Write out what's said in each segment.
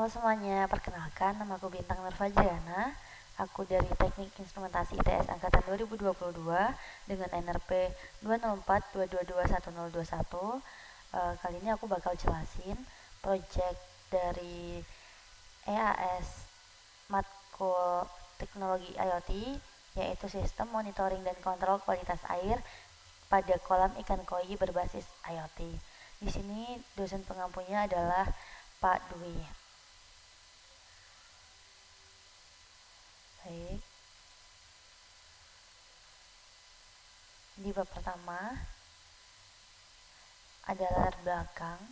Halo semuanya, perkenalkan nama aku Bintang Nurfajriana. Aku dari Teknik Instrumentasi ITS Angkatan 2022 dengan NRP 204222101. Kali ini aku bakal jelasin project dari EAS Matkul Teknologi IoT, yaitu Sistem Monitoring dan Kontrol Kualitas Air pada kolam ikan koi berbasis IoT. Di sini dosen pengampunya adalah Pak Dwi. Baik, di bab pertama ada latar belakang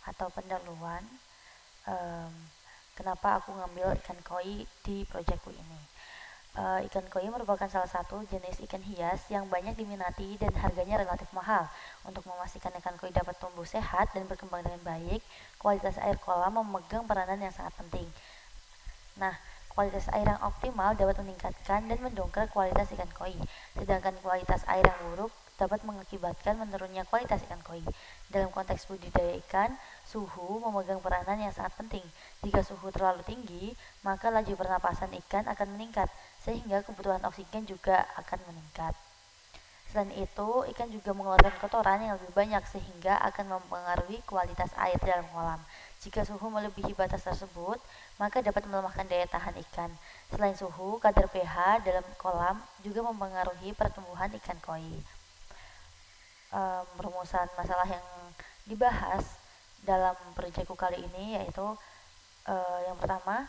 atau pendahuluan kenapa aku ngambil ikan koi di proyekku ini. Ikan koi merupakan salah satu jenis ikan hias yang banyak diminati dan harganya relatif mahal. Untuk memastikan ikan koi dapat tumbuh sehat dan berkembang dengan baik, kualitas air kolam memegang peranan yang sangat penting. Nah, kualitas air yang optimal dapat meningkatkan dan mendongkrak kualitas ikan koi, sedangkan kualitas air yang buruk dapat mengakibatkan menurunnya kualitas ikan koi. Dalam konteks budidaya ikan, suhu memegang peranan yang sangat penting. Jika suhu terlalu tinggi, maka laju pernapasan ikan akan meningkat, sehingga kebutuhan oksigen juga akan meningkat. Selain itu, ikan juga mengeluarkan kotoran yang lebih banyak sehingga akan mempengaruhi kualitas air dalam kolam. Jika suhu melebihi batas tersebut, maka dapat melemahkan daya tahan ikan. Selain suhu, kadar pH dalam kolam juga mempengaruhi pertumbuhan ikan koi. Rumusan masalah yang dibahas dalam proyekku kali ini yaitu yang pertama,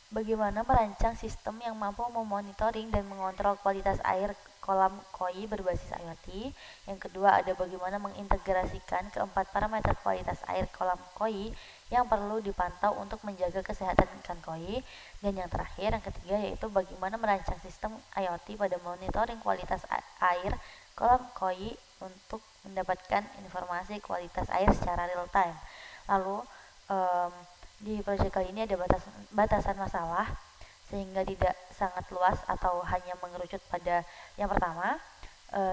bagaimana merancang sistem yang mampu memonitoring dan mengontrol kualitas air kolam koi berbasis IoT. Yang kedua, ada bagaimana mengintegrasikan keempat parameter kualitas air kolam koi yang perlu dipantau untuk menjaga kesehatan ikan koi. Dan yang terakhir, yang ketiga, yaitu bagaimana merancang sistem IoT pada monitoring kualitas air kolam koi untuk mendapatkan informasi kualitas air secara real time. Lalu, di proyek kali ini ada batasan masalah sehingga tidak sangat luas atau hanya mengerucut pada yang pertama.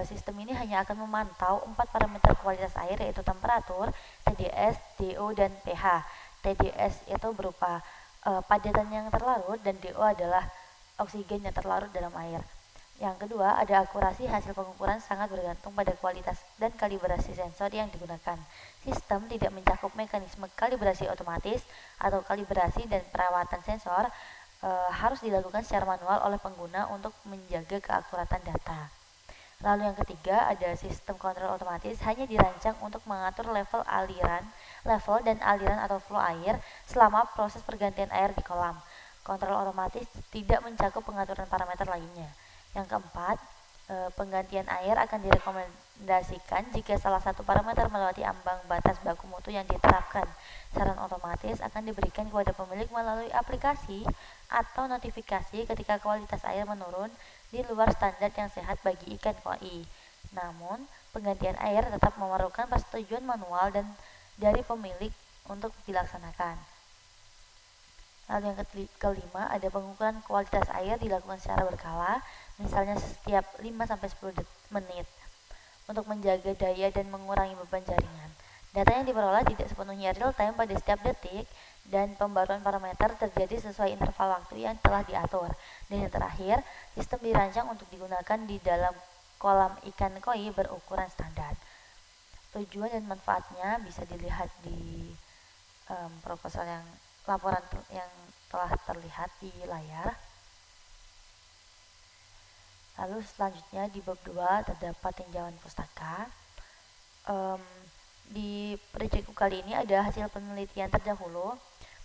Sistem ini hanya akan memantau 4 parameter kualitas air, yaitu temperatur, TDS, DO, dan pH. TDS itu berupa padatan yang terlarut dan DO adalah oksigen yang terlarut dalam air. Yang kedua, ada akurasi hasil pengukuran sangat bergantung pada kualitas dan kalibrasi sensor yang digunakan. Sistem tidak mencakup mekanisme kalibrasi otomatis atau kalibrasi dan perawatan sensor harus dilakukan secara manual oleh pengguna untuk menjaga keakuratan data. Lalu yang ketiga, ada sistem kontrol otomatis hanya dirancang untuk mengatur level dan aliran atau flow air selama proses pergantian air di kolam. Kontrol otomatis tidak mencakup pengaturan parameter lainnya. Yang keempat, penggantian air akan direkomendasikan jika salah satu parameter melewati ambang batas baku mutu yang diterapkan. Saran otomatis akan diberikan kepada pemilik melalui aplikasi atau notifikasi ketika kualitas air menurun di luar standar yang sehat bagi ikan koi. Namun, penggantian air tetap memerlukan persetujuan manual dan dari pemilik untuk dilaksanakan. Lalu yang kelima, ada pengukuran kualitas air dilakukan secara berkala, misalnya setiap 5-10 menit, untuk menjaga daya dan mengurangi beban jaringan. Data yang diperoleh tidak sepenuhnya real time pada setiap detik, dan pembaruan parameter terjadi sesuai interval waktu yang telah diatur. Dan yang terakhir, sistem dirancang untuk digunakan di dalam kolam ikan koi berukuran standar. Tujuan dan manfaatnya bisa dilihat di proposal yang laporan yang telah terlihat di layar. Lalu selanjutnya di bab 2 terdapat tinjauan pustaka. Di proyekku kali ini ada hasil penelitian terdahulu.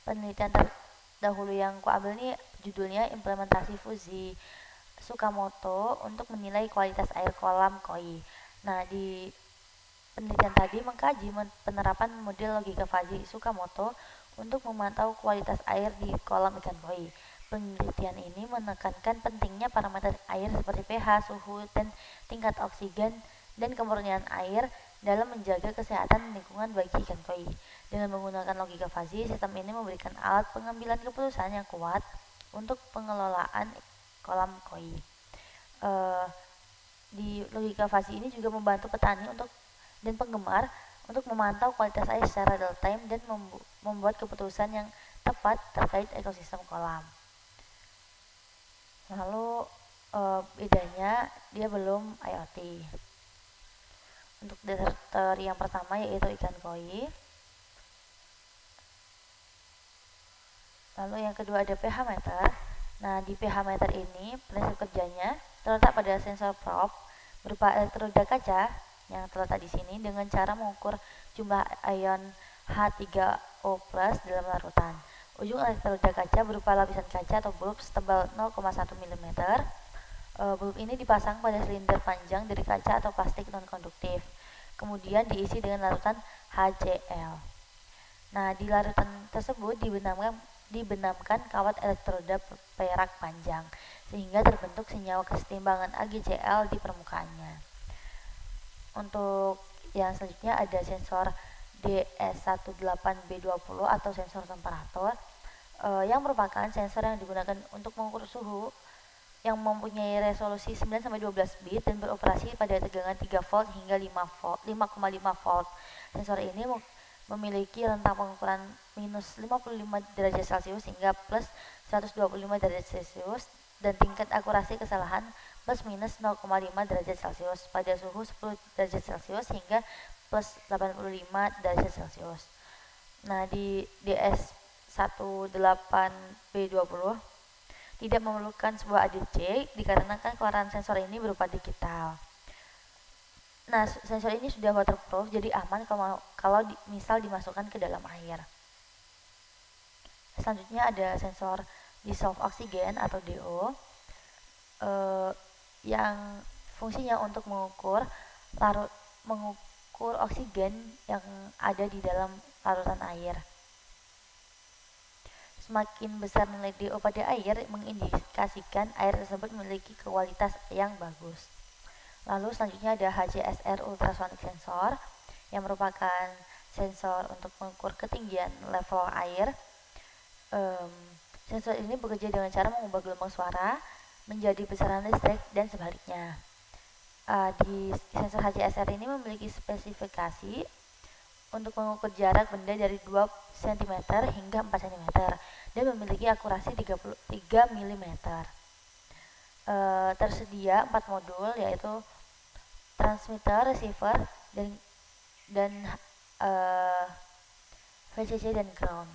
Penelitian terdahulu yang kuambil ini judulnya implementasi Fuji Tsukamoto untuk menilai kualitas air kolam koi. Nah, di penelitian tadi mengkaji penerapan model logika Fuji Tsukamoto untuk memantau kualitas air di kolam ikan koi. Penelitian ini menekankan pentingnya parameter air seperti pH, suhu, dan tingkat oksigen dan kemurnian air dalam menjaga kesehatan lingkungan bagi ikan koi. Dengan menggunakan logika Fuji, sistem ini memberikan alat pengambilan keputusan yang kuat untuk pengelolaan kolam koi. Di logika Fuji ini juga membantu petani dan penggemar untuk memantau kualitas air secara real time dan membuat keputusan yang tepat terkait ekosistem kolam. Lalu bedanya dia belum IoT. Untuk detektor yang pertama yaitu ikan koi. Lalu yang kedua ada pH meter. Nah, di pH meter ini prinsip kerjanya terletak pada sensor probe berupa elektroda kaca yang terletak di sini dengan cara mengukur jumlah ion H3O+ dalam larutan. Ujung elektroda kaca berupa lapisan kaca atau bulb setebal 0,1 mm. Bulb ini dipasang pada silinder panjang dari kaca atau plastik non-konduktif. Kemudian diisi dengan larutan HCl. Nah, di larutan tersebut dibenamkan kawat elektroda perak panjang sehingga terbentuk senyawa kesetimbangan AgCl di permukaannya. Untuk yang selanjutnya ada sensor DS18B20 atau sensor temperatur yang merupakan sensor yang digunakan untuk mengukur suhu yang mempunyai resolusi 9-12 bit dan beroperasi pada tegangan 3 volt hingga 5,5 volt. Sensor ini memiliki rentang pengukuran minus 55 derajat Celcius hingga plus 125 derajat Celcius dan tingkat akurasi kesalahan plus minus 0,5 derajat Celcius pada suhu 10 derajat Celcius hingga plus 85 derajat Celcius. Nah, di DS18B20 tidak memerlukan sebuah ADC dikarenakan keluaran sensor ini berupa digital. Nah, sensor ini sudah waterproof, jadi aman kalau misal dimasukkan ke dalam air. Selanjutnya ada sensor dissolved oxygen atau DO yang fungsinya untuk mengukur oksigen yang ada di dalam larutan air. Semakin besar nilai DO pada air mengindikasikan air tersebut memiliki kualitas yang bagus. Lalu selanjutnya ada HCSR ultrasonic sensor yang merupakan sensor untuk mengukur ketinggian level air. Sensor ini bekerja dengan cara mengubah gelombang suara menjadi besaran listrik dan sebaliknya. Di sensor HCSR ini memiliki spesifikasi untuk mengukur jarak benda dari 2 cm hingga 4 cm dan memiliki akurasi 33 mm. Tersedia 4 modul yaitu transmitter, receiver, dan VCC dan ground.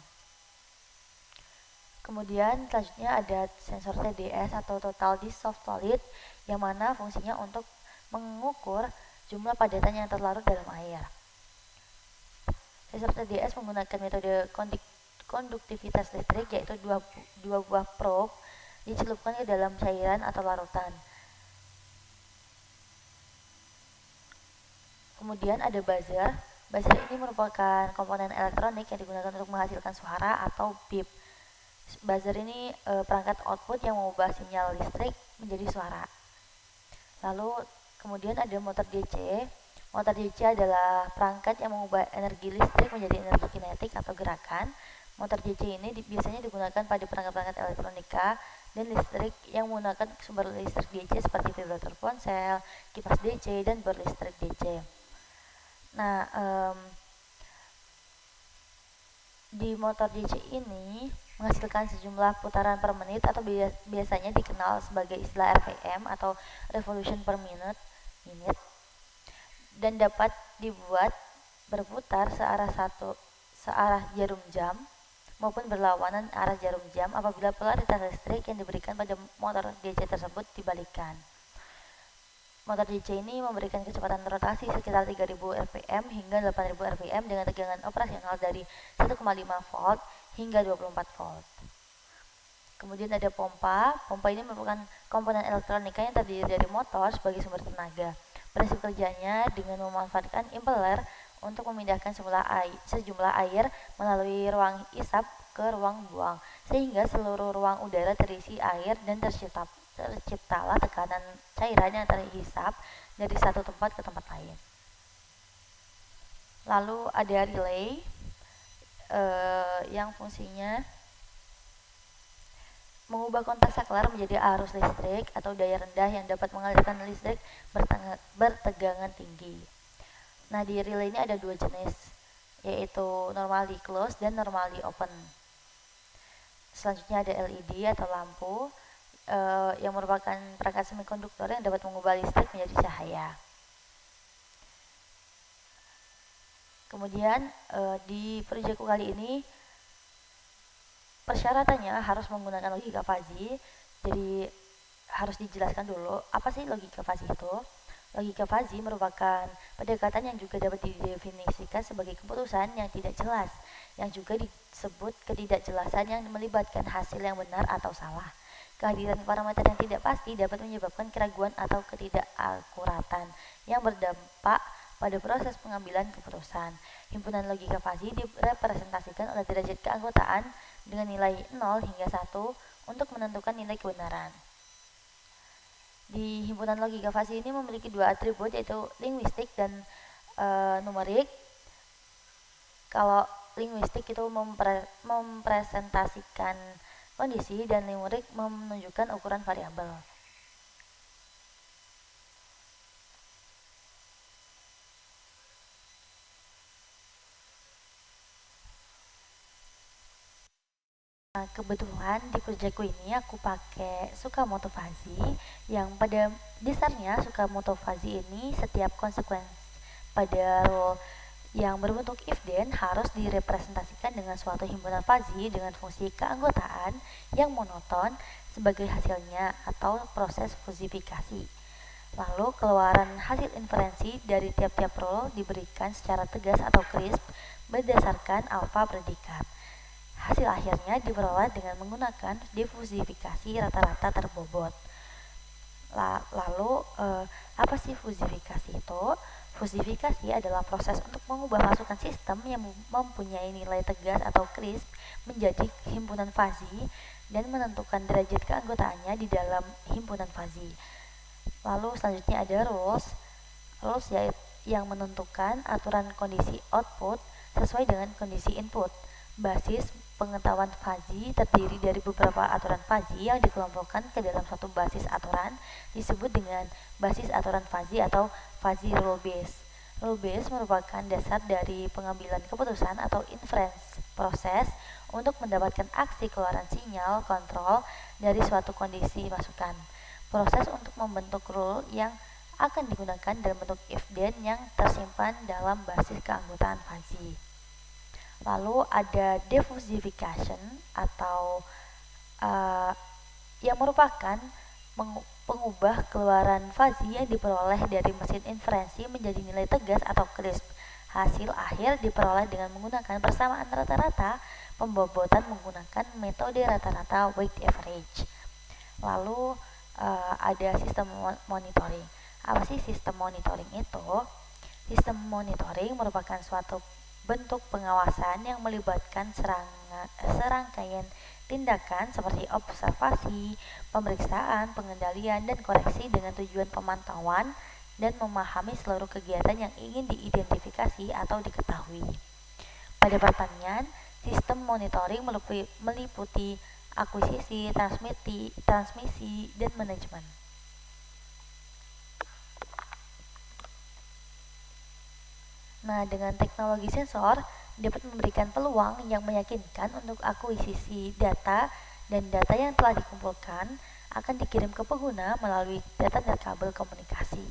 Kemudian selanjutnya ada sensor TDS atau total dissolved solid yang mana fungsinya untuk mengukur jumlah padatan yang terlarut dalam air. Sensor TDS menggunakan metode konduktivitas listrik yaitu dua buah probe dicelupkan ke dalam cairan atau larutan. Kemudian ada buzzer. Buzzer ini merupakan komponen elektronik yang digunakan untuk menghasilkan suara atau beep. Buzzer ini perangkat output yang mengubah sinyal listrik menjadi suara. Lalu kemudian ada motor DC. Motor DC adalah perangkat yang mengubah energi listrik menjadi energi kinetik atau gerakan. Motor DC ini biasanya digunakan pada perangkat-perangkat elektronika dan listrik yang menggunakan sumber listrik DC seperti vibrator ponsel, kipas DC, dan berlistrik DC. Nah, di motor DC ini menghasilkan sejumlah putaran per menit atau biasanya dikenal sebagai istilah RPM atau revolution per minute dan dapat dibuat berputar searah jarum jam maupun berlawanan arah jarum jam apabila polaritas listrik yang diberikan pada motor DC tersebut dibalikkan. Motor DC ini memberikan kecepatan rotasi sekitar 3000 rpm hingga 8000 rpm dengan tegangan operasional dari 1,5 volt hingga 24 volt. Kemudian ada pompa. Pompa ini merupakan komponen elektronika yang terdiri dari motor sebagai sumber tenaga. Prinsip kerjanya dengan memanfaatkan impeller untuk memindahkan sejumlah air melalui ruang isap ke ruang buang sehingga seluruh ruang udara terisi air dan terciptalah tekanan cairan yang terhisap dari satu tempat ke tempat lain. Lalu ada relay yang fungsinya mengubah kontak saklar menjadi arus listrik atau daya rendah yang dapat mengalirkan listrik bertegangan tinggi. Nah, di relay ini ada dua jenis, yaitu normally closed dan normally open. Selanjutnya ada LED atau lampu yang merupakan perangkat semikonduktor yang dapat mengubah listrik menjadi cahaya. Kemudian di proyekku kali ini persyaratannya harus menggunakan logika fuzzy. Jadi harus dijelaskan dulu apa sih logika fuzzy itu. Logika fuzzy merupakan pendekatan yang juga dapat didefinisikan sebagai keputusan yang tidak jelas, yang juga disebut ketidakjelasan yang melibatkan hasil yang benar atau salah. Kehadiran parameter yang tidak pasti dapat menyebabkan keraguan atau ketidakakuratan yang berdampak pada proses pengambilan keputusan. Himpunan logika fuzzy direpresentasikan oleh derajat keanggotaan dengan nilai 0 hingga 1 untuk menentukan nilai kebenaran. Di himpunan logika fuzzy ini memiliki dua atribut, yaitu linguistik dan numerik. Kalau linguistik itu mempresentasikan kondisi dan numerik menunjukkan ukuran variabel. Nah, kebetulan di proyekku ini aku pakai Tsukamoto Fuzzy, yang pada dasarnya Tsukamoto Fuzzy ini setiap konsekuensi pada rule yang berbentuk if then harus direpresentasikan dengan suatu himpunan fuzzy dengan fungsi keanggotaan yang monoton sebagai hasilnya atau proses fusifikasi. Lalu keluaran hasil inferensi dari tiap-tiap rule diberikan secara tegas atau crisp berdasarkan alfa predikat. Hasil akhirnya diperoleh dengan menggunakan difusifikasi rata-rata terbobot. Lalu apa sih fusifikasi itu? Fusifikasi adalah proses untuk mengubah masukan sistem yang mempunyai nilai tegas atau crisp menjadi himpunan fuzzy dan menentukan derajat keanggotaannya di dalam himpunan fuzzy. Lalu selanjutnya ada rules. Rules yaitu yang menentukan aturan kondisi output sesuai dengan kondisi input. Basis pengetahuan fuzzy terdiri dari beberapa aturan fuzzy yang dikelompokkan ke dalam satu basis aturan disebut dengan basis aturan fuzzy atau fuzzy rule base. Rule base merupakan dasar dari pengambilan keputusan atau inference proses untuk mendapatkan aksi keluaran sinyal kontrol dari suatu kondisi masukan. Proses untuk membentuk rule yang akan digunakan dalam bentuk if then yang tersimpan dalam basis keanggotaan fuzzy. Lalu ada diffusification atau yang merupakan pengubah keluaran fuzzy yang diperoleh dari mesin inferensi menjadi nilai tegas atau crisp. Hasil akhir diperoleh dengan menggunakan persamaan rata-rata pembobotan menggunakan metode rata-rata weight average. Lalu ada sistem monitoring. Apa sih sistem monitoring itu? Sistem monitoring merupakan suatu bentuk pengawasan yang melibatkan serangkaian tindakan seperti observasi, pemeriksaan, pengendalian, dan koreksi dengan tujuan pemantauan dan memahami seluruh kegiatan yang ingin diidentifikasi atau diketahui. Pada pertanian, sistem monitoring meliputi akuisisi, transmisi, dan manajemen. Nah, dengan teknologi sensor dapat memberikan peluang yang meyakinkan untuk akuisisi data, dan data yang telah dikumpulkan akan dikirim ke pengguna melalui data kabel komunikasi.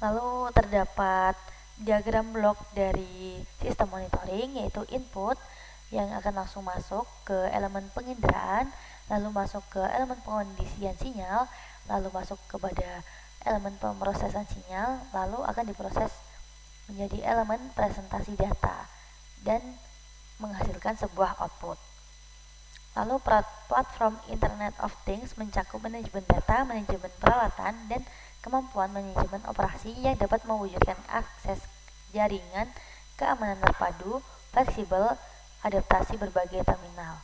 Lalu terdapat diagram blok dari sistem monitoring, yaitu input yang akan langsung masuk ke elemen penginderaan, lalu masuk ke elemen pengondisian sinyal, lalu masuk kepada elemen pemrosesan sinyal, lalu akan diproses menjadi elemen presentasi data dan menghasilkan sebuah output. Lalu platform Internet of Things mencakup manajemen data, manajemen peralatan, dan kemampuan manajemen operasi yang dapat mewujudkan akses jaringan, keamanan terpadu, fleksibel, adaptasi berbagai terminal.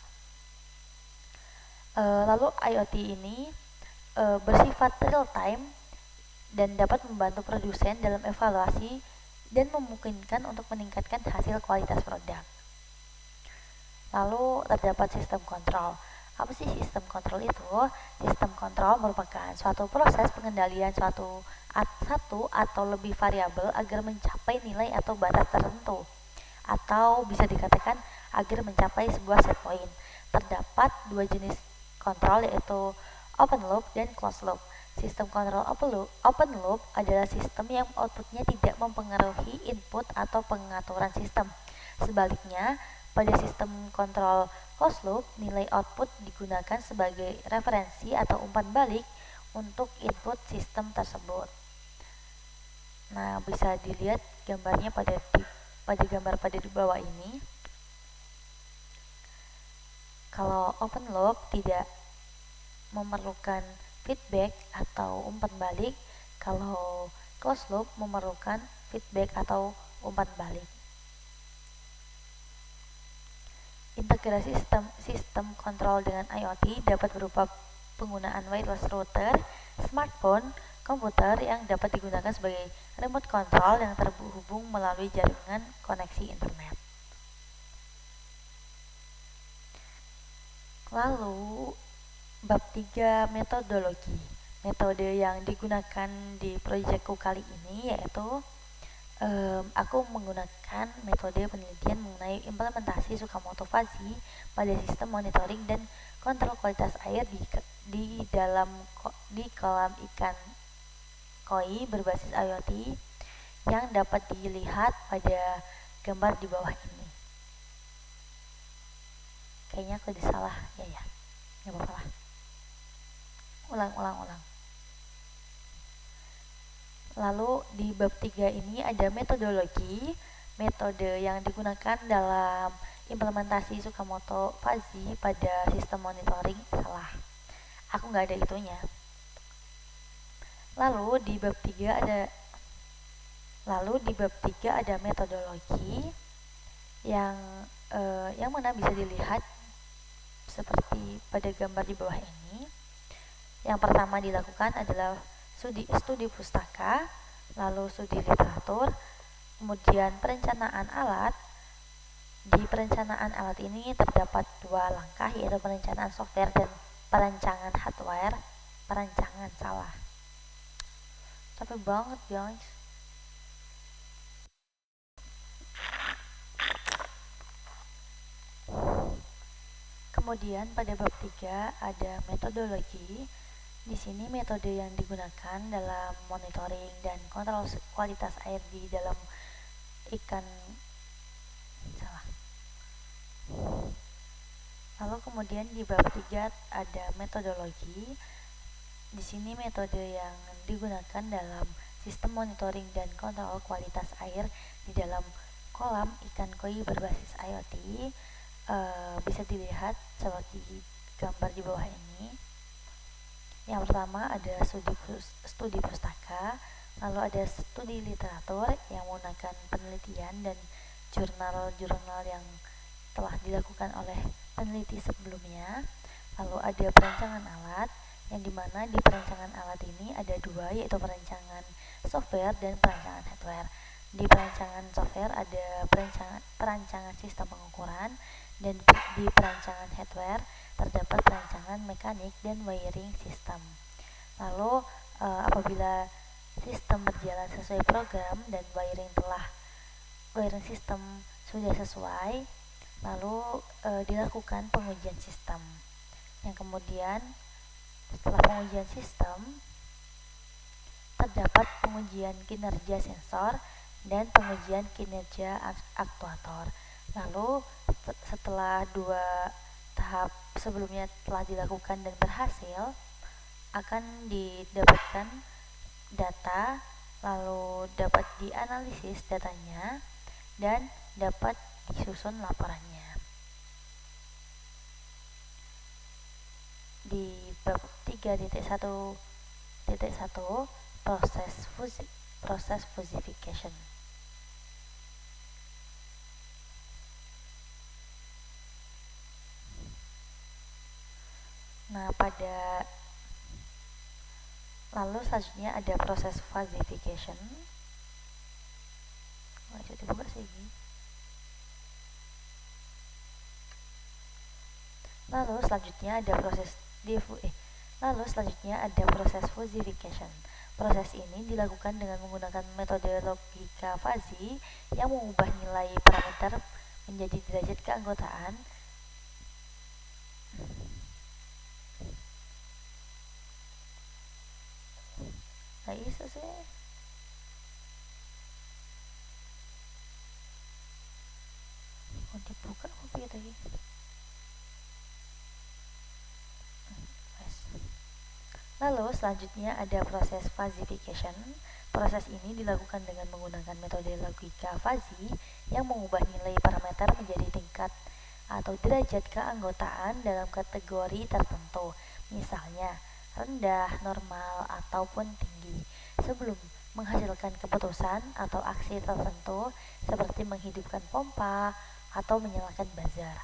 Lalu IoT ini bersifat real time dan dapat membantu produsen dalam evaluasi dan memungkinkan untuk meningkatkan hasil kualitas produk. Lalu terdapat sistem kontrol. Apa sih sistem kontrol itu? Sistem kontrol merupakan suatu proses pengendalian satu atau lebih variabel agar mencapai nilai atau batas tertentu. Atau bisa dikatakan agar mencapai sebuah set point. Terdapat dua jenis kontrol, yaitu open loop dan closed loop. Sistem kontrol open loop adalah sistem yang outputnya tidak mempengaruhi input atau pengaturan sistem. Sebaliknya, pada sistem kontrol closed loop, nilai output digunakan sebagai referensi atau umpan balik untuk input sistem tersebut. Nah, bisa dilihat gambarnya pada gambar pada di bawah ini. Kalau open loop tidak memerlukan feedback atau umpan balik, kalau closed loop memerlukan feedback atau umpan balik. Integrasi sistem kontrol dengan IoT dapat berupa penggunaan wireless router, smartphone, komputer yang dapat digunakan sebagai remote control yang terhubung melalui jaringan koneksi internet. Lalu, bab 3 metodologi. Metode yang digunakan di proyekku kali ini yaitu aku menggunakan metode penelitian mengenai implementasi Tsukamoto Fuzzy pada sistem monitoring dan kontrol kualitas air di kolam ikan koi berbasis IoT yang dapat dilihat pada gambar di bawah ini. Kayaknya aku salah, ya, nggak apa-apa lah. Ulang. Lalu di bab 3 ini ada metodologi, metode yang digunakan dalam implementasi Tsukamoto Fuzzy pada sistem monitoring. Salah, aku nggak ada itunya. Lalu di bab 3 ada metodologi yang mana bisa dilihat seperti pada gambar di bawah ini. Yang pertama dilakukan adalah studi pustaka, lalu studi literatur, kemudian perencanaan alat. Di perencanaan alat ini terdapat dua langkah, yaitu perencanaan software dan perancangan hardware. Salah. Capek banget, guys. Kemudian pada bab 3 ada metodologi. Di sini metode yang digunakan dalam monitoring dan kontrol kualitas air di dalam ikan. Salah. Lalu kemudian di bab 3 ada metodologi. Di sini metode yang digunakan dalam sistem monitoring dan kontrol kualitas air di dalam kolam ikan koi berbasis IoT bisa dilihat seperti gambar di bawah ini. Yang pertama ada studi pustaka, lalu ada studi literatur yang menggunakan penelitian dan jurnal-jurnal yang telah dilakukan oleh peneliti sebelumnya. Lalu ada perancangan alat, yang dimana di perancangan alat ini ada dua, yaitu perancangan software dan perancangan hardware. Di perancangan software ada perancangan sistem pengukuran, dan di perancangan hardware terdapat perancangan mekanik dan wiring sistem. Lalu apabila sistem berjalan sesuai program dan wiring sistem sudah sesuai, lalu dilakukan pengujian sistem. Yang kemudian setelah pengujian sistem terdapat pengujian kinerja sensor dan pengujian kinerja aktuator. Lalu setelah dua tahap sebelumnya telah dilakukan dan berhasil, akan didapatkan data, lalu dapat dianalisis datanya dan dapat disusun laporannya. Di bab 3.1.1 proses fuzzification. Nah, lalu selanjutnya ada proses fuzzification. Itu dibuka sih. Lalu selanjutnya ada proses fuzzification. Proses ini dilakukan dengan menggunakan metode logika fuzzy yang mengubah nilai parameter menjadi derajat keanggotaan nah iso sih mau dibuka apa piye tadi. Lalu selanjutnya ada proses falsification. Proses ini dilakukan dengan menggunakan metode logika fuzzy yang mengubah nilai parameter menjadi tingkat atau derajat keanggotaan dalam kategori tertentu, misalnya rendah, normal, ataupun tinggi, sebelum menghasilkan keputusan atau aksi tertentu seperti menghidupkan pompa atau menyalakan buzzer.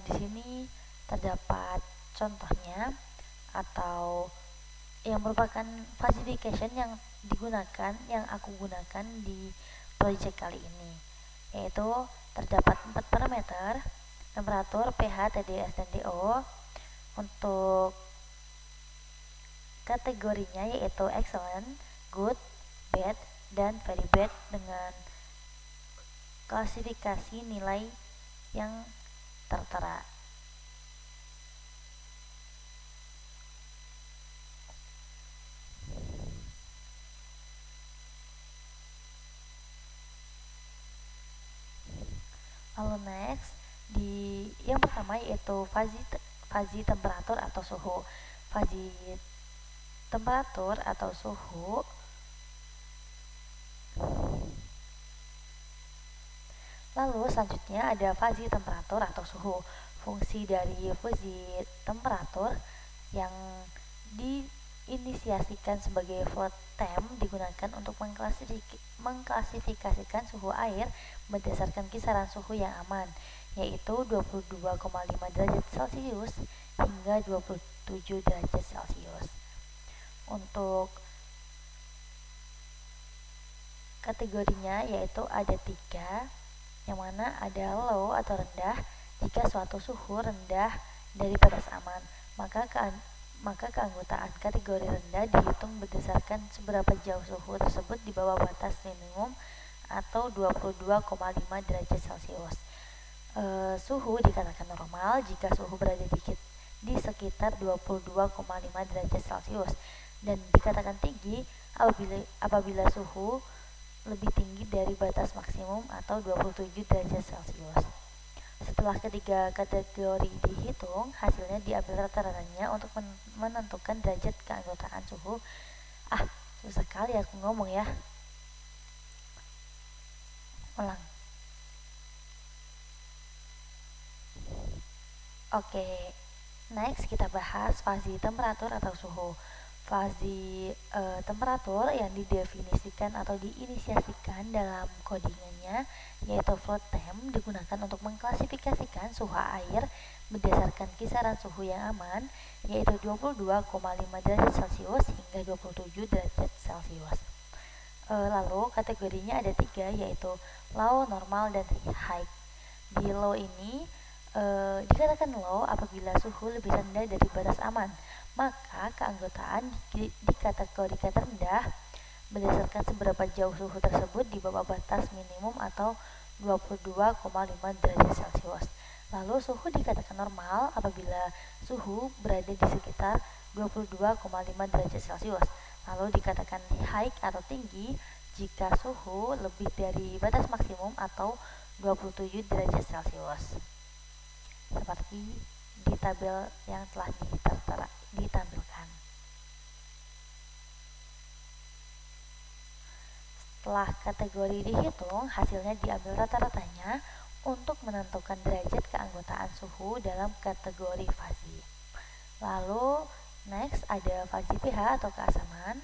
Di sini terdapat contohnya atau yang merupakan falsification yang aku gunakan di project kali ini, yaitu terdapat 4 parameter: temperatur, pH, TDS, dan DO. Untuk kategorinya yaitu excellent, good, bad, dan very bad dengan klasifikasi nilai yang tertera. Lalu next, yang pertama yaitu fuzzy temperatur atau suhu. Fuzzy temperatur atau suhu lalu selanjutnya ada fuzzy temperatur atau suhu. Fungsi dari fuzzy temperatur yang diinisiasikan sebagai float temp digunakan untuk mengklasifikasikan suhu air berdasarkan kisaran suhu yang aman, yaitu 22,5 derajat Celcius hingga 27 derajat Celcius. Untuk kategorinya yaitu ada 3, yang mana ada low atau rendah. Jika suatu suhu rendah dari batas aman, maka keanggotaan kategori rendah dihitung berdasarkan seberapa jauh suhu tersebut di bawah batas minimum atau 22,5 derajat Celcius. Suhu dikatakan normal jika suhu berada di sekitar 22,5 derajat Celcius, dan dikatakan tinggi apabila suhu lebih tinggi dari batas maksimum atau 27 derajat Celcius. Setelah ketiga kategori dihitung, hasilnya diambil rata-ratanya untuk menentukan derajat keanggotaan suhu. Susah kali aku ngomong ya. Ulang. Oke, next kita bahas fuzzy temperatur atau suhu. Fuzzy temperatur yang didefinisikan atau diinisiasikan dalam codingannya yaitu float temp digunakan untuk mengklasifikasikan suhu air berdasarkan kisaran suhu yang aman, yaitu 22,5 derajat Celcius hingga 27 derajat Celcius. Lalu kategorinya ada 3, yaitu low, normal, dan high. Di low ini dikatakan low apabila suhu lebih rendah dari batas aman, maka keanggotaan di kategori rendah berdasarkan seberapa jauh suhu tersebut di bawah batas minimum atau 22,5 derajat Celcius. Lalu suhu dikatakan normal apabila suhu berada di sekitar 22,5 derajat Celcius. Lalu dikatakan high atau tinggi jika suhu lebih dari batas maksimum atau 27 derajat Celcius. Seperti di tabel yang telah ditampilkan. Setelah kategori dihitung, hasilnya diambil rata-ratanya untuk menentukan derajat keanggotaan suhu dalam kategori fuzzy. Lalu next ada fuzzy pH atau keasaman.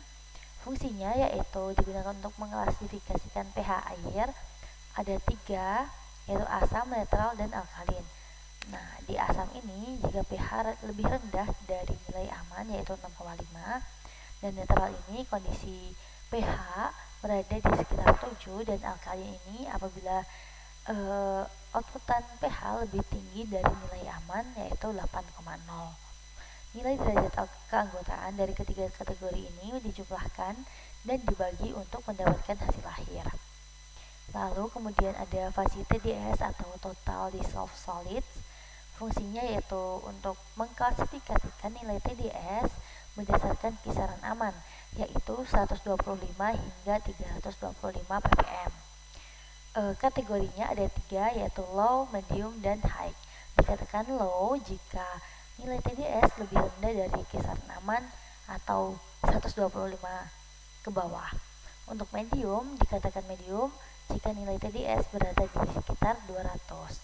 Fungsinya yaitu digunakan untuk mengklasifikasikan pH air. Ada 3, yaitu asam, netral, dan alkalin. Nah, di asam ini jika pH lebih rendah dari nilai aman yaitu 6,5, dan netral ini kondisi pH berada di sekitar 7, dan alkalin ini apabila outputan pH lebih tinggi dari nilai aman yaitu 8,0. Nilai derajat keanggotaan dari ketiga kategori ini dijumlahkan dan dibagi untuk mendapatkan hasil akhir. Lalu kemudian ada fuzzy TDS atau Total Dissolved Solids. Fungsinya yaitu untuk mengklasifikasikan nilai TDS berdasarkan kisaran aman, yaitu 125 hingga 325 ppm. Kategorinya ada 3, yaitu low, medium, dan high. Dikatakan low jika nilai TDS lebih rendah dari kisaran aman atau 125 ke bawah. Untuk medium, dikatakan medium jika nilai TDS berada di sekitar 200.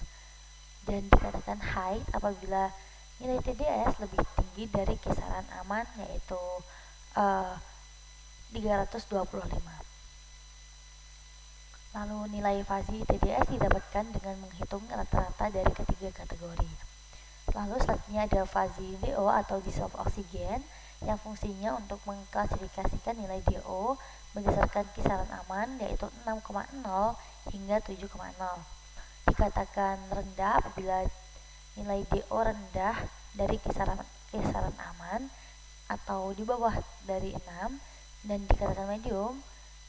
Dan dikatakan high apabila nilai TDS lebih tinggi dari kisaran aman, yaitu 325. Lalu nilai fuzzy TDS didapatkan dengan menghitung rata-rata dari ketiga kategori. Lalu selanjutnya ada fuzzy DO atau dissolved oxygen yang fungsinya untuk mengklasifikasikan nilai DO berdasarkan kisaran aman, yaitu 6,0 hingga 7,0. Dikatakan rendah apabila nilai DO rendah dari kisaran aman atau di bawah dari 6, dan dikatakan medium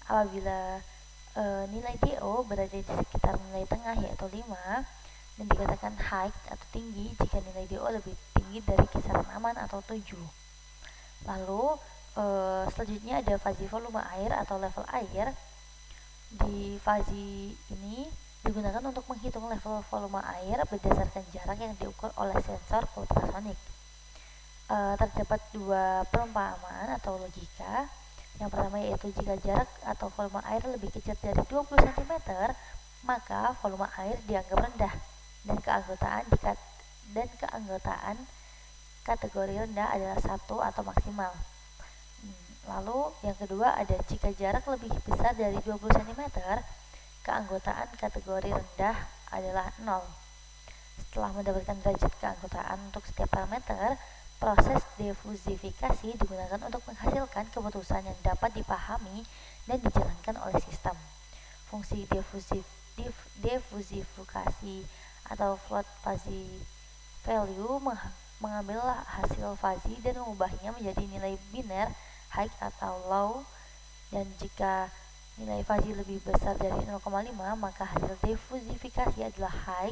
apabila nilai DO berada di sekitar nilai tengah, yaitu 5, dan dikatakan high atau tinggi jika nilai DO lebih tinggi dari kisaran aman atau 7. Lalu selanjutnya ada fuzzy volume air atau level air. Di fuzzy ini digunakan untuk menghitung level volume air berdasarkan jarak yang diukur oleh sensor ultrasonik. Terdapat dua perumpamaan atau logika. Yang pertama yaitu jika jarak atau volume air lebih kecil dari 20 cm, maka volume air dianggap rendah dan keanggotaan kategori rendah adalah 1 atau maksimal. Lalu yang kedua ada jika jarak lebih besar dari 20 cm, keanggotaan kategori rendah adalah 0. Setelah mendapatkan derajat keanggotaan untuk setiap parameter, proses defusifikasi digunakan untuk menghasilkan keputusan yang dapat dipahami dan dijalankan oleh sistem. Fungsi defusifikasi atau float fuzzy value mengambil hasil fuzzy dan mengubahnya menjadi nilai biner high atau low, dan jika nilai fuzzy lebih besar dari 0,5 maka hasil defusifikasi adalah high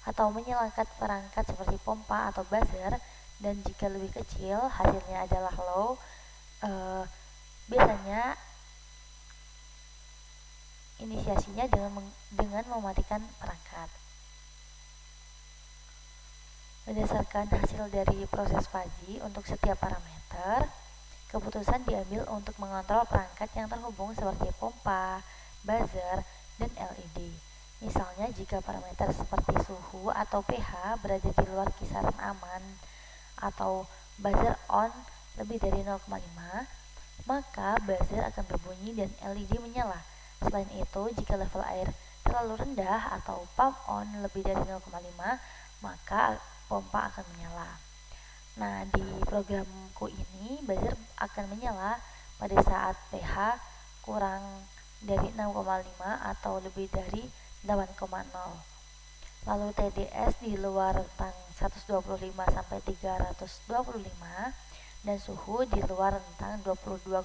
atau menyalakan perangkat seperti pompa atau buzzer, dan jika lebih kecil hasilnya adalah low. Biasanya inisiasinya dengan mematikan perangkat. Berdasarkan hasil dari proses fuzzy untuk setiap parameter, keputusan diambil untuk mengontrol perangkat yang terhubung seperti pompa, buzzer, dan LED. Misalnya jika parameter seperti suhu atau pH berada di luar kisaran aman atau buzzer on lebih dari 0,5, maka buzzer akan berbunyi dan LED menyala. Selain itu, jika level air terlalu rendah atau pump on lebih dari 0,5, maka pompa akan menyala. Nah, di programku ini buzzer akan menyala pada saat pH kurang dari 6,5 atau lebih dari 8,0. Lalu TDS di luar rentang 125 sampai 325 dan suhu di luar rentang 22,5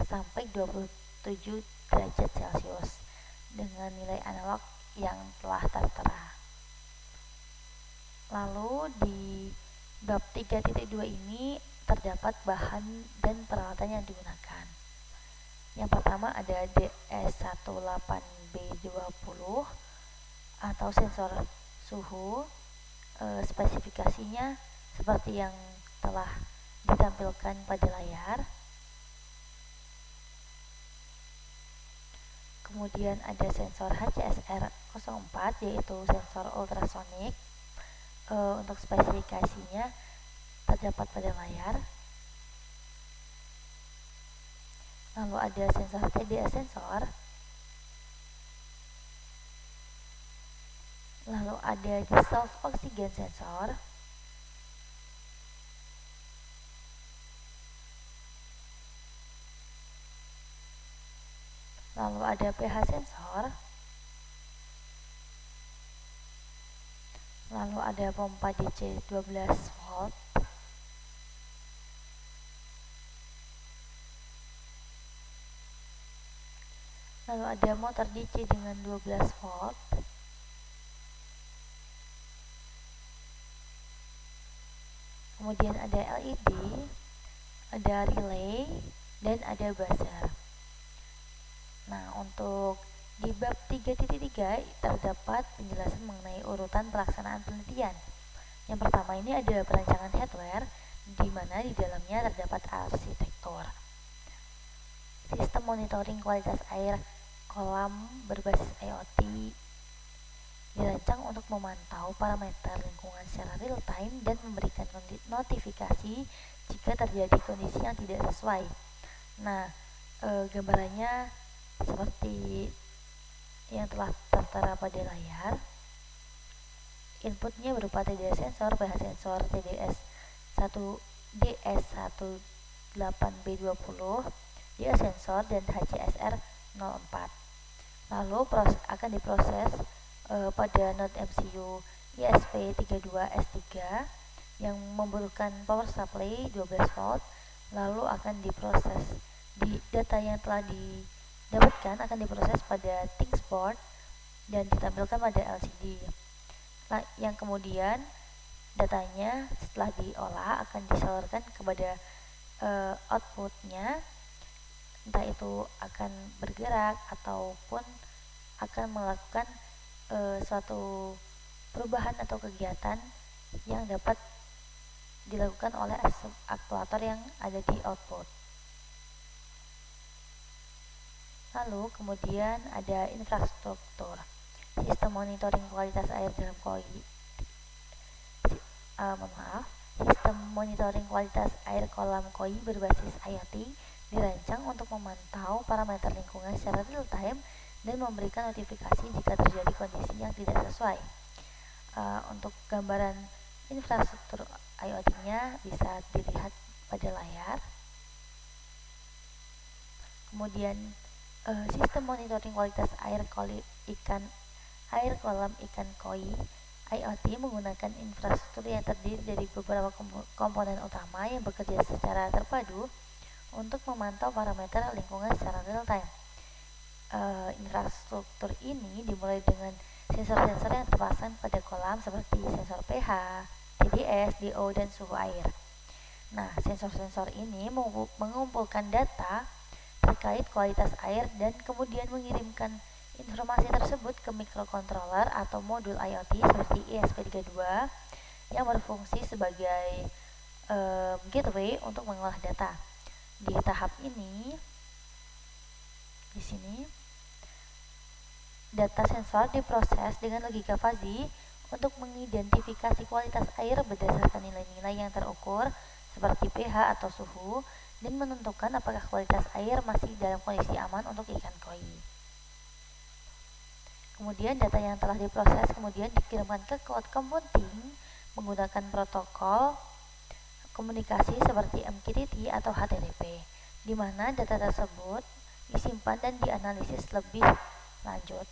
sampai 27 derajat Celcius dengan nilai analog yang telah tertera. Lalu di bab 3.2 ini terdapat bahan dan peralatan yang digunakan. Yang pertama ada DS18B20 atau sensor suhu. Spesifikasinya seperti yang telah ditampilkan pada layar. Kemudian ada sensor HCSR04 yaitu sensor ultrasonik. Untuk spesifikasinya terdapat pada layar. Lalu ada sensor TDS sensor. Lalu ada dissolved oxygen sensor. Lalu ada pH sensor. Lalu ada pompa DC 12 volt. Lalu ada motor DC dengan 12 volt. Kemudian ada LED, ada relay, dan ada buzzer. Nah, untuk di bab 3.3 terdapat penjelasan mengenai urutan pelaksanaan penelitian. Yang pertama ini ada perancangan hardware, di mana di dalamnya terdapat arsitektur. Sistem monitoring kualitas air kolam berbasis IoT dirancang untuk memantau parameter lingkungan secara real time dan memberikan notifikasi jika terjadi kondisi yang tidak sesuai. Nah, gambarannya seperti yang telah tertera pada layar. Inputnya berupa TDS sensor, pH sensor, TDS 1 DS18B20, dia sensor, dan HCSR 04. Lalu akan diproses pada node MCU ISP32S3 yang membutuhkan power supply 12 volt. Lalu akan diproses data yang telah didapatkan akan diproses pada Things board dan ditampilkan pada LCD. Yang kemudian datanya setelah diolah akan disalurkan kepada outputnya, entah itu akan bergerak ataupun akan melakukan suatu perubahan atau kegiatan yang dapat dilakukan oleh aktuator yang ada di output. Lalu kemudian ada infrastruktur. Sistem monitoring kualitas air dalam koi. Sistem monitoring kualitas air kolam koi berbasis IoT dirancang untuk memantau parameter lingkungan secara real time dan memberikan notifikasi jika terjadi kondisi yang tidak sesuai. Untuk gambaran infrastruktur IoT-nya bisa dilihat pada layar. Kemudian sistem monitoring kualitas air kolam ikan koi IoT menggunakan infrastruktur yang terdiri dari beberapa komponen utama yang bekerja secara terpadu untuk memantau parameter lingkungan secara real time. Infrastruktur ini dimulai dengan sensor-sensor yang terpasang pada kolam seperti sensor pH, TDS, DO, dan suhu air. Nah, sensor-sensor ini mengumpulkan data terkait kualitas air dan kemudian mengirimkan informasi tersebut ke microcontroller atau modul IoT seperti ESP32 yang berfungsi sebagai gateway untuk mengolah data. Di tahap ini, di sini, data sensor diproses dengan logika fuzzy untuk mengidentifikasi kualitas air berdasarkan nilai-nilai yang terukur seperti pH atau suhu dan menentukan apakah kualitas air masih dalam kondisi aman untuk ikan koi. Kemudian data yang telah diproses kemudian dikirimkan ke cloud computing menggunakan protokol komunikasi seperti MQTT atau HTTP, di mana data tersebut disimpan dan dianalisis lebih lanjut.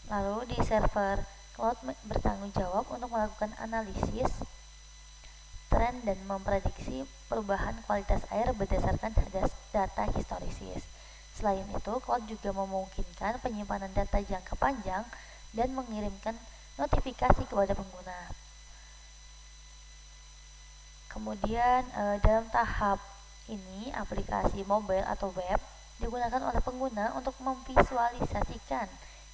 Lalu di server cloud bertanggung jawab untuk melakukan analisis tren dan memprediksi perubahan kualitas air berdasarkan data historis. Selain itu, cloud juga memungkinkan penyimpanan data jangka panjang dan mengirimkan notifikasi kepada pengguna. Kemudian dalam tahap ini, aplikasi mobile atau web digunakan oleh pengguna untuk memvisualisasikan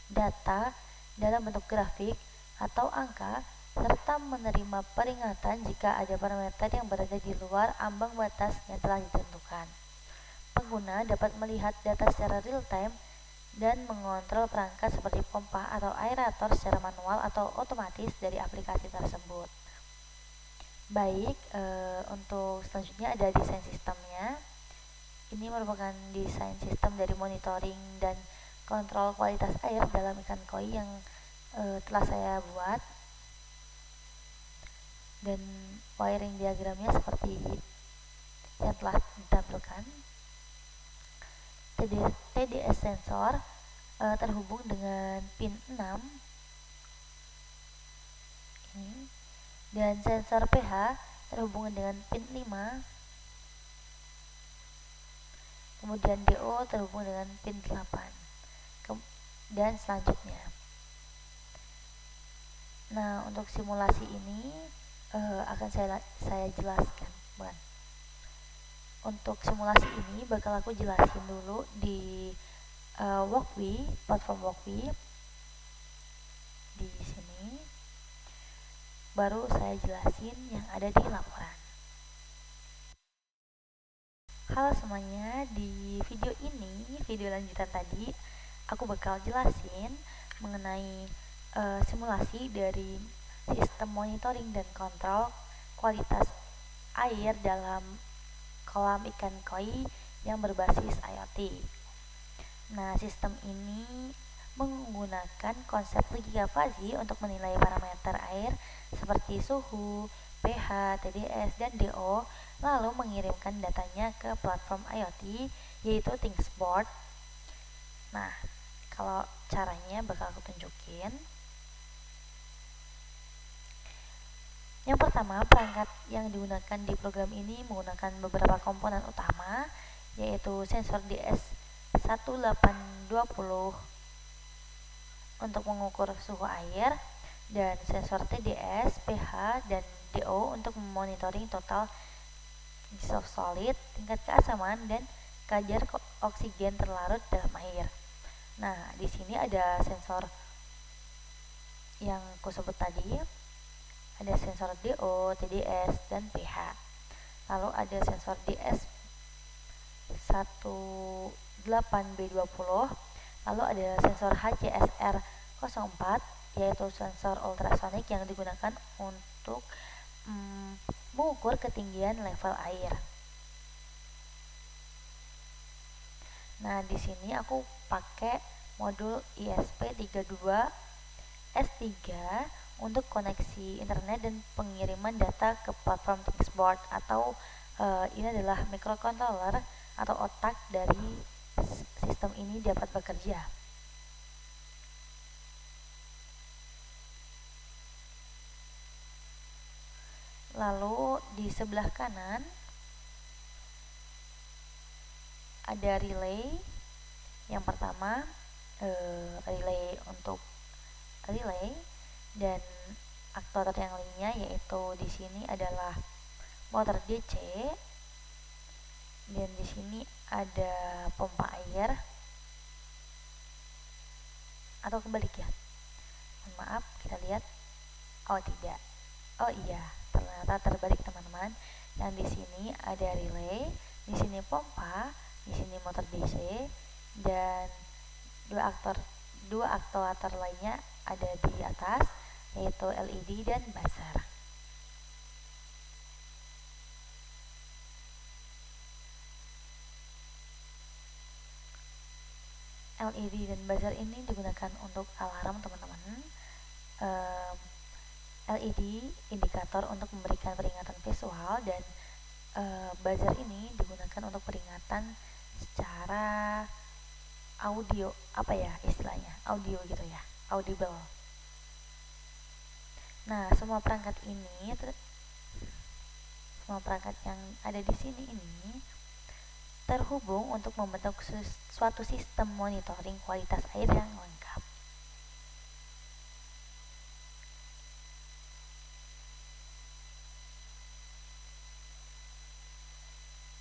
data dalam bentuk grafik atau angka serta menerima peringatan jika ada parameter yang berada di luar ambang batas yang telah ditentukan. Pengguna dapat melihat data secara real time dan mengontrol perangkat seperti pompa atau aerator secara manual atau otomatis dari aplikasi tersebut. Baik, untuk selanjutnya ada desain sistemnya. Ini merupakan desain sistem dari monitoring dan kontrol kualitas air dalam ikan koi yang telah saya buat, dan wiring diagramnya seperti yang telah ditampilkan. TDS sensor terhubung dengan pin 6 ini, dan sensor pH terhubung dengan pin 5. Kemudian DO terhubung dengan pin 8. dan selanjutnya. Nah, untuk simulasi ini akan saya jelaskan, bukan. Untuk simulasi ini bakal aku jelasin dulu di Walkwi, platform Walkwi di sini. Baru saya jelasin yang ada di laporan. Halo semuanya, di video ini, video lanjutan tadi, aku bakal jelasin mengenai simulasi dari sistem monitoring dan kontrol kualitas air dalam kolam ikan koi yang berbasis IoT. Nah, sistem ini menggunakan konsep logika fuzzy untuk menilai parameter air seperti suhu, pH, TDS, dan DO, lalu mengirimkan datanya ke platform IoT yaitu ThinkSpot. Nah, kalau caranya bakal aku tunjukin. Yang pertama, perangkat yang digunakan di program ini menggunakan beberapa komponen utama, yaitu sensor DS1820 untuk mengukur suhu air, dan sensor TDS, pH, dan DO untuk memonitoring total dissolved solid, tingkat keasaman, dan kadar oksigen terlarut dalam air. Nah, di sini ada sensor yang aku sebut tadi, ada sensor DO, TDS, dan pH. Lalu ada sensor DS18B20, lalu ada sensor HCSR04, yaitu sensor ultrasonik yang digunakan untuk mengukur ketinggian level air. Nah, di sini aku pakai modul ISP32S3 untuk koneksi internet dan pengiriman data ke platform ThinkSpot, atau ini adalah microcontroller atau otak dari sistem ini dapat bekerja. Lalu di sebelah kanan ada relay. Yang pertama relay untuk relay, dan aktuator yang lainnya yaitu di sini adalah motor DC, dan di sini ada pompa air, atau kebalik ya. Mohon maaf, kita lihat. Oh tidak. Oh iya, ternyata terbalik teman-teman. Yang di sini ada relay, di sini pompa, di sini motor DC, dan dua aktuator lainnya ada di atas, yaitu LED dan buzzer. LED dan buzzer ini digunakan untuk alarm, teman-teman. LED indikator untuk memberikan peringatan visual, dan buzzer ini digunakan untuk peringatan secara audio, apa ya istilahnya, audio gitu ya, audible. Nah, semua perangkat yang ada di sini ini terhubung untuk membentuk suatu sistem monitoring kualitas air yang lengkap.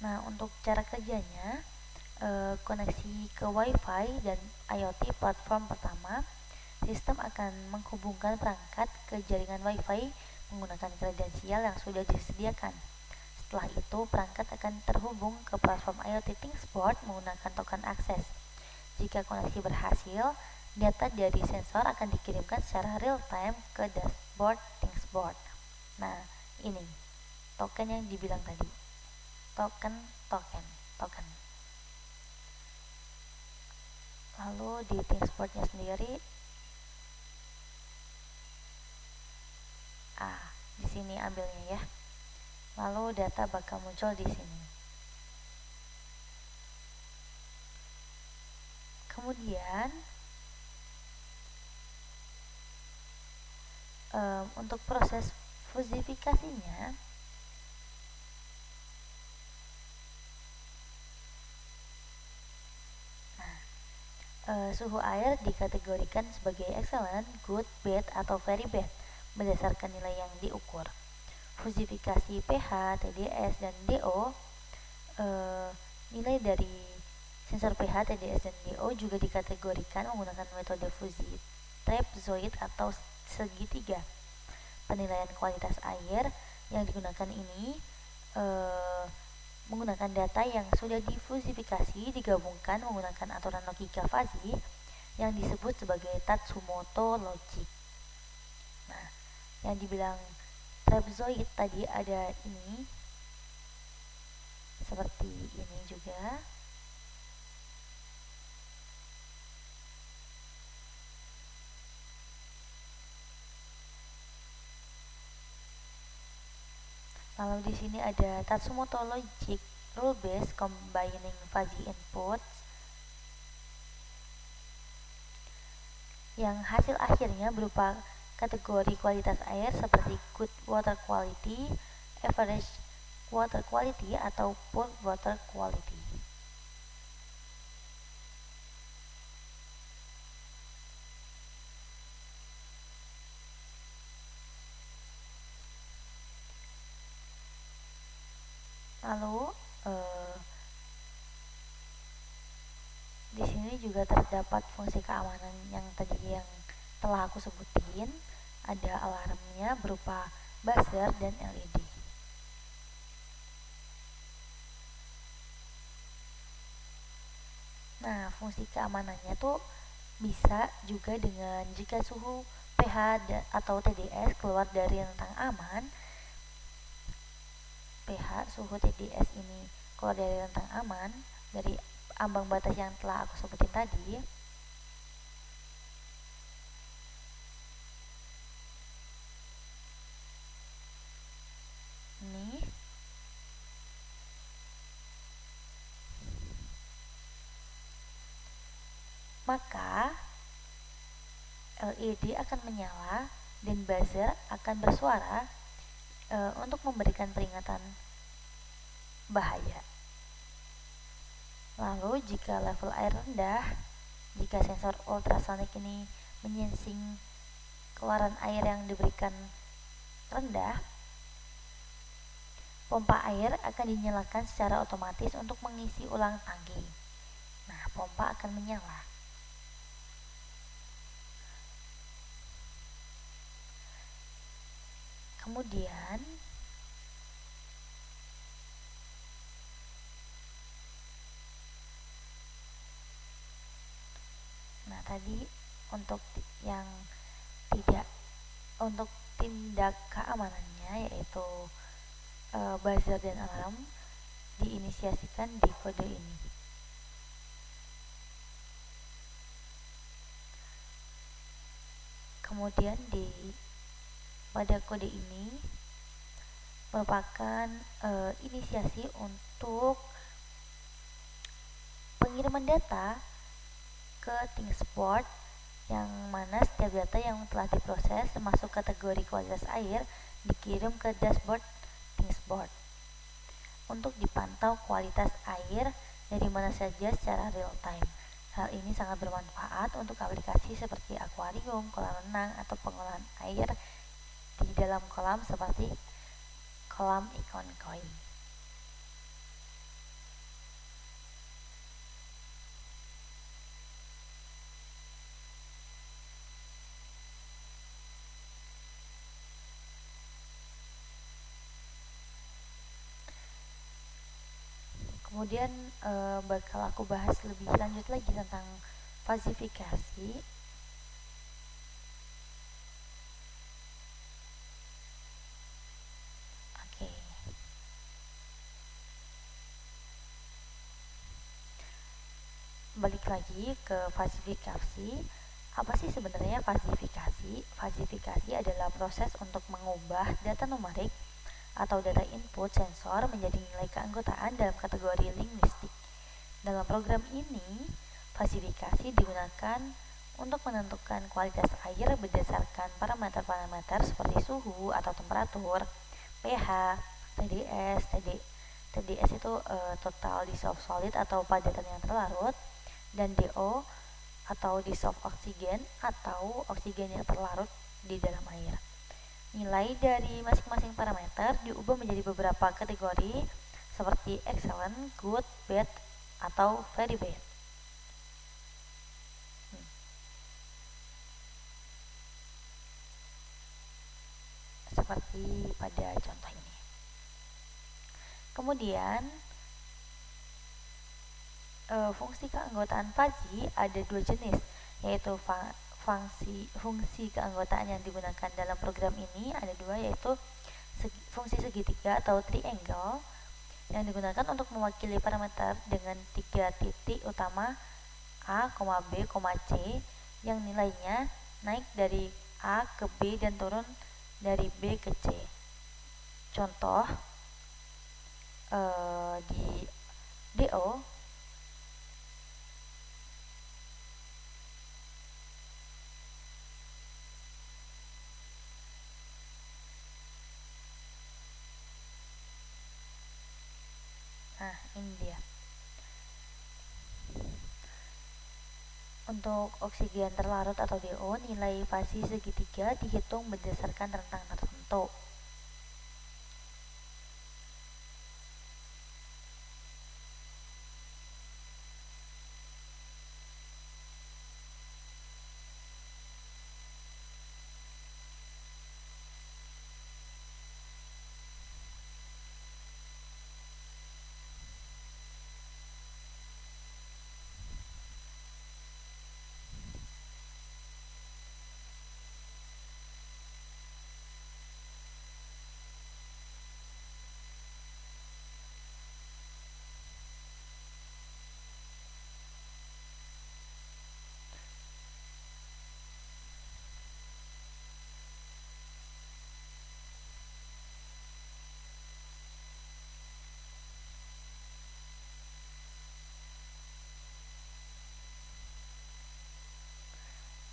Nah, untuk cara kerjanya, koneksi ke Wi-Fi dan IoT platform pertama, sistem akan menghubungkan perangkat ke jaringan Wi-Fi menggunakan kredensial yang sudah disediakan. Setelah itu, perangkat akan terhubung ke platform IoT ThinkSpot menggunakan token akses. Jika koneksi berhasil, data dari sensor akan dikirimkan secara real-time ke dashboard ThinkSpot. Nah, ini token yang dibilang tadi. Token. Lalu di ThinkSpot-nya sendiri, di sini ambilnya ya. Lalu data bakal muncul di sini. Kemudian untuk proses fusifikasinya, Suhu air dikategorikan sebagai excellent, good, bad, atau very bad berdasarkan nilai yang diukur. Fusifikasi pH, TDS, dan DO, nilai dari sensor pH, TDS, dan DO juga dikategorikan menggunakan metode fusi trapezoid atau segitiga. Penilaian kualitas air yang digunakan ini menggunakan data yang sudah difusifikasi digabungkan menggunakan aturan logika fuzzy yang disebut sebagai Tatsumoto logic. Nah, yang dibilang trapezoid tadi ada ini seperti ini juga. Lalu di sini ada Tatsumoto logic rule based combining fuzzy inputs yang hasil akhirnya berupa kategori kualitas air seperti good water quality, average water quality, atau poor water quality. Lalu di sini juga terdapat fungsi keamanan yang tadi yang telah aku sebutin. Ada alarmnya berupa buzzer dan LED. Nah, fungsi keamanannya tuh bisa juga dengan jika suhu pH atau TDS keluar dari rentang aman. pH, suhu, TDS ini keluar dari rentang aman, dari ambang batas yang telah aku sebutin tadi, ini maka LED akan menyala dan buzzer akan bersuara untuk memberikan peringatan bahaya. Lalu jika level air rendah, jika sensor ultrasonik ini menyensing keluaran air yang diberikan rendah, pompa air akan dinyalakan secara otomatis untuk mengisi ulang tangki. Nah, pompa akan menyala. Kemudian tadi untuk yang tidak, untuk tindak keamanannya yaitu buzzer dan alarm diinisiasikan di kode ini. Kemudian pada kode ini merupakan inisiasi untuk pengiriman data ke ThinkSpot, yang mana setiap data yang telah diproses termasuk kategori kualitas air dikirim ke dashboard ThinkSpot untuk dipantau kualitas air dari mana saja secara real time. Hal ini sangat bermanfaat untuk aplikasi seperti akuarium, kolam renang, atau pengolahan air di dalam kolam seperti kolam ikan koi. Kemudian bakal aku bahas lebih lanjut lagi tentang fasifikasi. Oke. Balik lagi ke fasifikasi. Apa sih sebenarnya fasifikasi? Fasifikasi adalah proses untuk mengubah data numerik atau data input sensor menjadi nilai keanggotaan dalam kategori linguistik. Dalam program ini, fasifikasi digunakan untuk menentukan kualitas air berdasarkan parameter-parameter seperti suhu atau temperatur, pH, TDS. TDS itu total dissolved solid atau padatan yang terlarut, dan DO atau dissolved oksigen atau oksigen yang terlarut di dalam air. Nilai dari masing-masing parameter diubah menjadi beberapa kategori seperti excellent, good, bad, atau very bad. Seperti pada contoh ini. Kemudian fungsi keanggotaan fuzzy ada dua jenis, yaitu fungsi keanggotaan yang digunakan dalam program ini ada dua, yaitu fungsi segitiga atau triangle yang digunakan untuk mewakili parameter dengan 3 titik utama A, B, C yang nilainya naik dari A ke B dan turun dari B ke C. Contoh di DO ini dia. Untuk oksigen terlarut atau DO, nilai fuzzy segitiga dihitung berdasarkan rentang tertentu.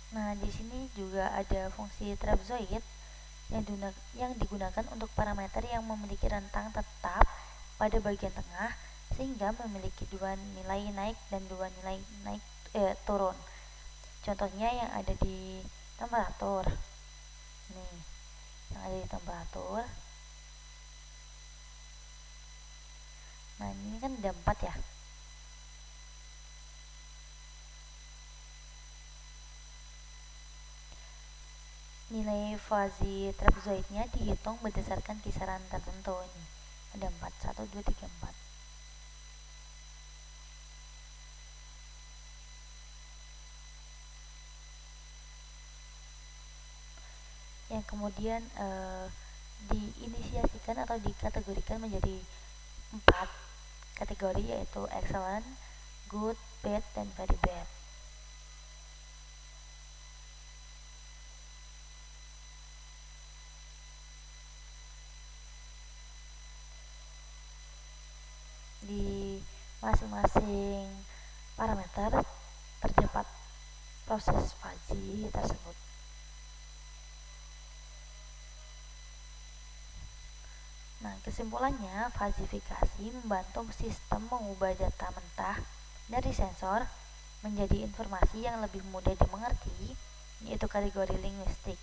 Nah, di sini juga ada fungsi trapezoid yang digunakan untuk parameter yang memiliki rentang tetap pada bagian tengah sehingga memiliki dua nilai naik dan dua nilai turun. Contohnya yang ada di temperatur. Nih, yang ada di temperatur. Nah, ini kan ada 4 ya. Nilai fuzzy trapezoidnya dihitung berdasarkan kisaran tertentu ini. Ada 4, 1, 2, 3, 4. Yang kemudian diinisiasikan atau dikategorikan menjadi 4 kategori, yaitu excellent, good, bad, dan very bad. Di masing-masing parameter terdapat proses fuzzy tersebut. Nah, kesimpulannya, fazifikasi membantu sistem mengubah data mentah dari sensor menjadi informasi yang lebih mudah dimengerti, yaitu kategori linguistik.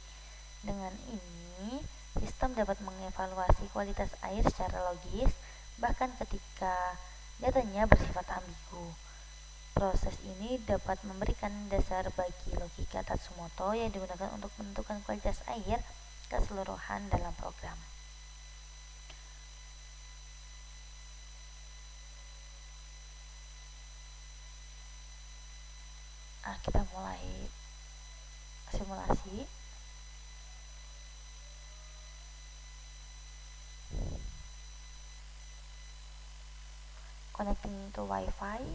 Dengan ini, sistem dapat mengevaluasi kualitas air secara logis, bahkan ketika datanya bersifat ambigu. Proses ini dapat memberikan dasar bagi logika Tatsumoto yang digunakan untuk menentukan kualitas air keseluruhan dalam program. Kita mulai simulasi. Connecting to Wi-Fi,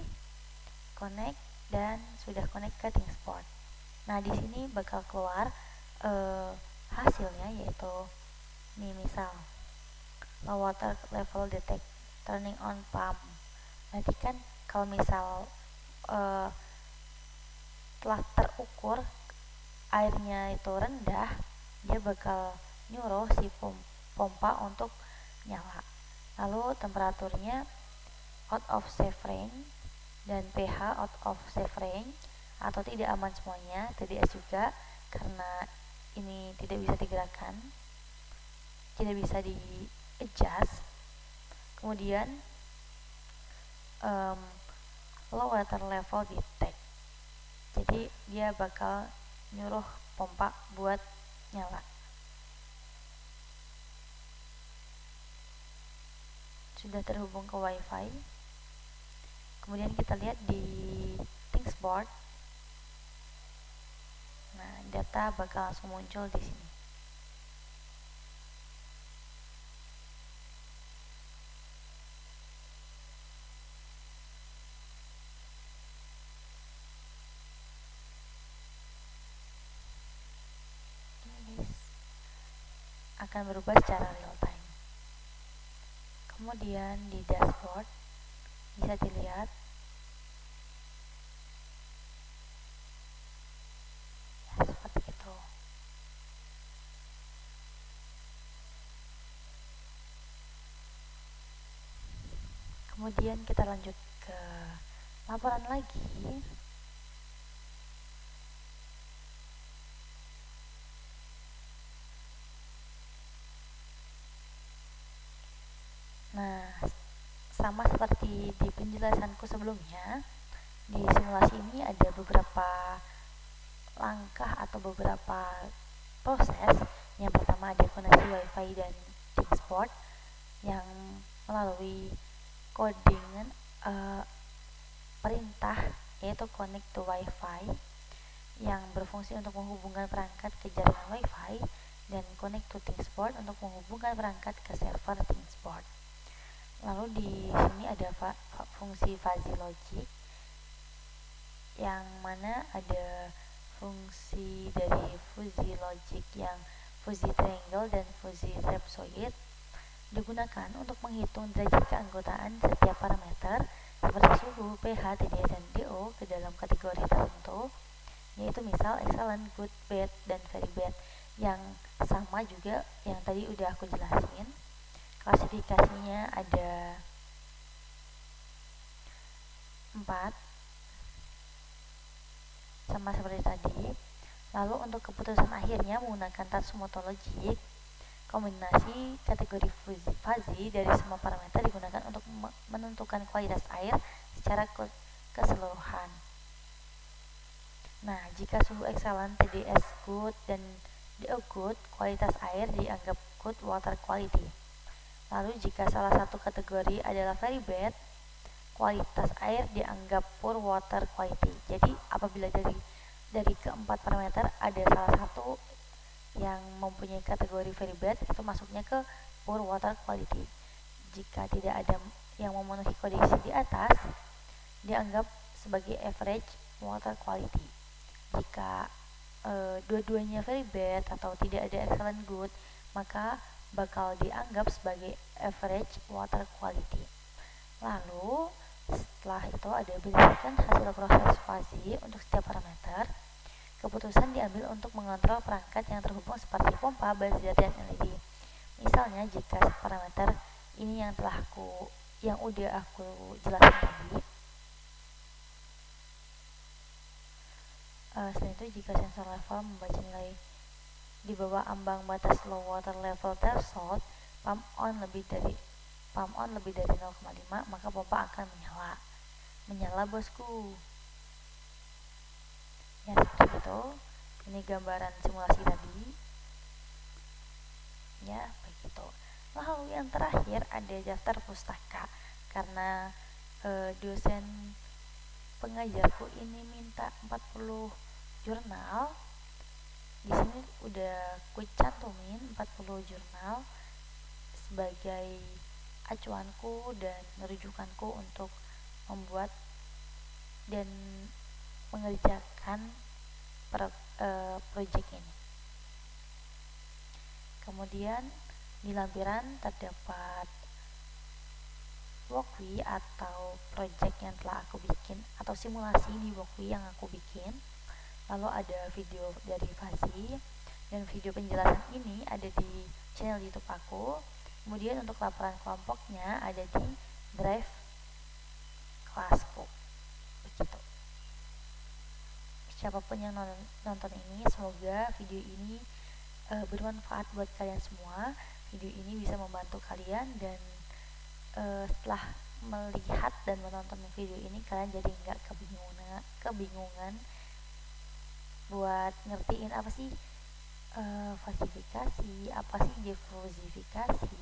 connect, dan sudah connect ke ThinkSpot. Nah, di sini bakal keluar hasilnya, yaitu nih misal low water level detect turning on pump. Nanti kan kalau misal telah terukur airnya itu rendah, dia bakal nyuruh si pompa untuk nyala. Lalu temperaturnya out of safe range dan pH out of safe range atau tidak aman semuanya, TDS juga karena ini tidak bisa digerakkan, tidak bisa di adjust. Kemudian low water level detect, jadi dia bakal nyuruh pompa buat nyala. Sudah terhubung ke wifi. Kemudian kita lihat di ThingsBoard. Nah, data bakal langsung muncul di sini. Ini akan berubah secara real time. Kemudian di dashboard bisa dilihat ya, seperti itu. Kemudian kita lanjut ke laporan lagi. Nah, sama seperti di penjelasanku sebelumnya, di simulasi ini ada beberapa langkah atau beberapa proses. Yang pertama ada koneksi wifi dan ThingsBoard yang melalui coding perintah, yaitu connect to wifi, yang berfungsi untuk menghubungkan perangkat ke jaringan wifi, dan connect to ThingsBoard untuk menghubungkan perangkat ke server ThingsBoard. Lalu di sini ada fungsi fuzzy logic, yang mana ada fungsi dari fuzzy logic yang fuzzy triangle dan fuzzy trapezoid, digunakan untuk menghitung derajat keanggotaan setiap parameter seperti suhu, pH, TDS, dan DO ke dalam kategori tertentu, yaitu misal excellent, good, bad, dan very bad, yang sama juga yang tadi udah aku jelasin. Klasifikasinya ada 4, sama seperti tadi. Lalu untuk keputusan akhirnya menggunakan Tatsumoto logic, kombinasi kategori fuzzy dari semua parameter digunakan untuk menentukan kualitas air secara keseluruhan. Nah, jika suhu excellent, TDS good, dan DO good, kualitas air dianggap good water quality. Lalu jika salah satu kategori adalah very bad, kualitas air dianggap poor water quality. Jadi apabila dari keempat parameter ada salah satu yang mempunyai kategori very bad, itu masuknya ke poor water quality. Jika tidak ada yang memenuhi kondisi di atas, dianggap sebagai average water quality. Jika dua-duanya very bad atau tidak ada excellent good, maka bakal dianggap sebagai average water quality. Lalu setelah itu ada berdasarkan hasil proses fuzzy untuk setiap parameter, keputusan diambil untuk mengontrol perangkat yang terhubung seperti pompa, buzzer, dan LED. Misalnya jika parameter ini yang udah aku jelaskan tadi. Selain itu, jika sensor level membaca nilai di bawah ambang batas low water level threshold, pump on lebih dari 0,5, maka pompa akan menyala bosku. Ya, seperti itu. Ini gambaran simulasi tadi. Ya, begitu. Lalu yang terakhir ada daftar pustaka, karena dosen pengajarku ini minta 40 jurnal. Di sini udah ku cantumin 40 jurnal sebagai acuanku dan rujukanku untuk membuat dan mengerjakan proyek ini. Kemudian di lampiran terdapat walkthrough atau proyek yang telah aku bikin, atau simulasi di walkthrough yang aku bikin. Lalu ada video dari Fazi, dan video penjelasan ini ada di channel YouTube aku. Kemudian untuk laporan kelompoknya ada di drive kelasku. Begitu. siapapun yang nonton ini, semoga video ini bermanfaat buat kalian semua. Video ini bisa membantu kalian, dan setelah melihat dan menonton video ini kalian jadi nggak kebingungan buat ngertiin apa sih falsifikasi, apa sih diversifikasi,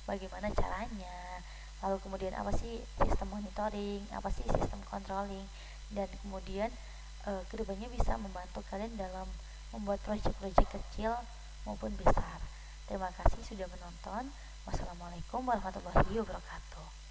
bagaimana caranya, lalu kemudian apa sih sistem monitoring, apa sih sistem controlling, dan kemudian kedepannya bisa membantu kalian dalam membuat proyek-proyek kecil maupun besar. Terima kasih sudah menonton. Wassalamualaikum warahmatullahi wabarakatuh.